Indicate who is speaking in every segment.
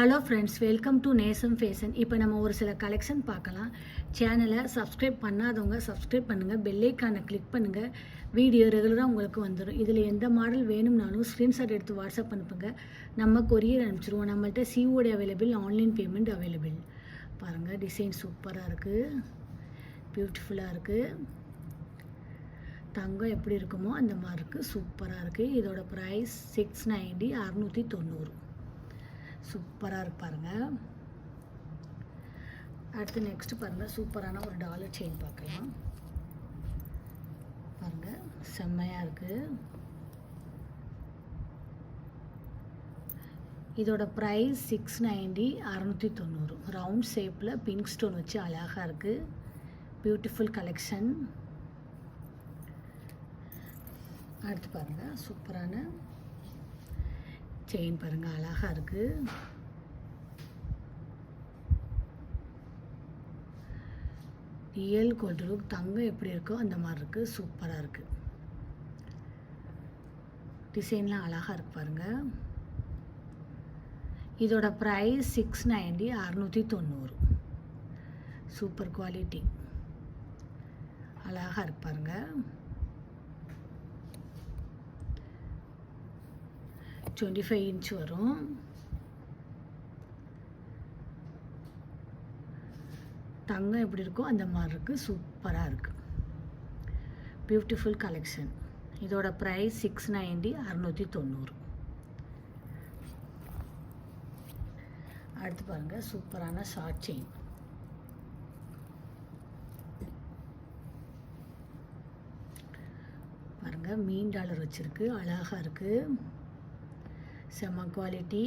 Speaker 1: Hello friends, welcome to நேசம் fashion. இப்போ நம்ம ஒரு சில கலெக்ஷன் பார்க்கலாம். சேனலை சப்ஸ்கிரைப் பண்ணாதவங்க சப்ஸ்கிரைப் பண்ணுங்கள், பெல்லைக்கானை கிளிக் பண்ணுங்கள். வீடியோ ரெகுலராக உங்களுக்கு வந்துடும். இதில் எந்த மாடல் வேணும்னாலும் ஸ்க்ரீன்ஷாட் எடுத்து வாட்ஸ்அப் அனுப்புங்க, நம்ம கொரியர் அனுப்பிச்சிடுவோம். நம்மள்ட்ட COD available, online payment available. பாருங்கள், டிசைன் சூப்பராக இருக்குது, பியூட்டிஃபுல்லாக இருக்குது. தங்கம் எப்படி இருக்குமோ அந்த மாதிரி இருக்குது, சூப்பராக இருக்குது. இதோட ப்ரைஸ் 690, 690. சூப்பராக இருக்கு பாருங்கள். அடுத்து நெக்ஸ்ட் பாருங்கள், சூப்பரான ஒரு டாலர் செயின் பார்க்கலாம். பாருங்கள், செம்மையாக இருக்குது. இதோட ப்ரைஸ் 690, 690. ரவுண்ட் ஷேப்பில் பிங்க் ஸ்டோன் வச்சு அழகாக இருக்குது. Beautiful collection. அடுத்து பாருங்கள், சூப்பரான செயின் பாருங்கள், அழகாக இருக்குது. ரியல் கோல்டு லுக், தங்கம் எப்படி இருக்கோ அந்த மாதிரி இருக்குது, சூப்பராக இருக்குது. டிசைன்லாம் அழகாக இருக்குது பாருங்கள். இதோட ப்ரைஸ் 690, 690. சூப்பர் குவாலிட்டி, அழகாக இருக்கு பாருங்கள். 25 இன்ச் வரும். தங்கம் எப்படி இருக்கோ அந்த மாதிரி இருக்குது, சூப்பராக இருக்குது. Beautiful collection. இதோட ப்ரைஸ் 690, 690. அடுத்து பாருங்கள், சூப்பரான ஷார்ட் செயின். பாருங்கள், மீன் டாலர் வச்சுருக்கு, அழகாக இருக்குது, செம்ம குவாலிட்டி.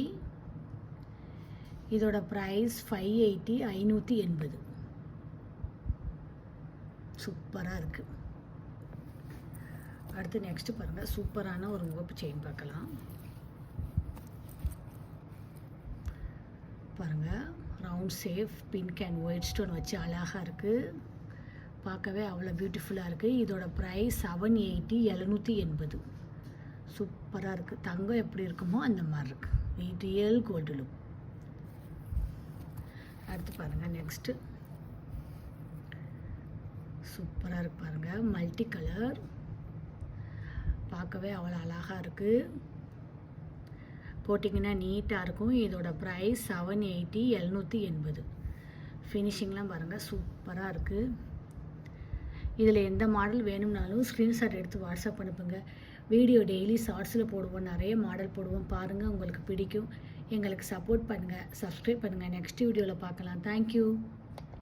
Speaker 1: இதோட ப்ரைஸ் 580, 580. சூப்பராக இருக்குது. அடுத்து நெக்ஸ்ட்டு பாருங்கள், சூப்பரான ஒரு முகப்பு செயின் பார்க்கலாம். பாருங்கள், round shape pink and white stone வச்சு அழகாக இருக்குது. பார்க்கவே அவ்வளோ பியூட்டிஃபுல்லாக இருக்குது. இதோட ப்ரைஸ் 780, 780. சூப்பராக இருக்குது. தங்கம் எப்படி இருக்குமோ அந்த மாதிரி இருக்குது. Real gold look. அடுத்து பாருங்கள், நெக்ஸ்ட்டு சூப்பராக இருக்கு பாருங்கள். மல்டி கலர், பார்க்கவே அவ்வளோ அழகாக இருக்குது. போட்டிங்கன்னா நீட்டாக இருக்கும். இதோட ப்ரைஸ் 780, 780. ஃபினிஷிங்லாம் பாருங்கள், சூப்பராக இருக்குது. இதில் எந்த மாடல் வேணும்னாலும் ஸ்க்ரீன்ஷாட் எடுத்து வாட்ஸ்அப் அனுப்புங்க. வீடியோ டெய்லி ஷார்ட்ஸில் போடுவோம், நிறைய மாடல் போடுவோம். பாருங்கள், உங்களுக்கு பிடிக்கும். எங்களுக்கு சப்போர்ட் பண்ணுங்கள், சப்ஸ்கிரைப் பண்ணுங்கள். நெக்ஸ்ட் வீடியோவில் பார்க்கலாம். தேங்க்யூ.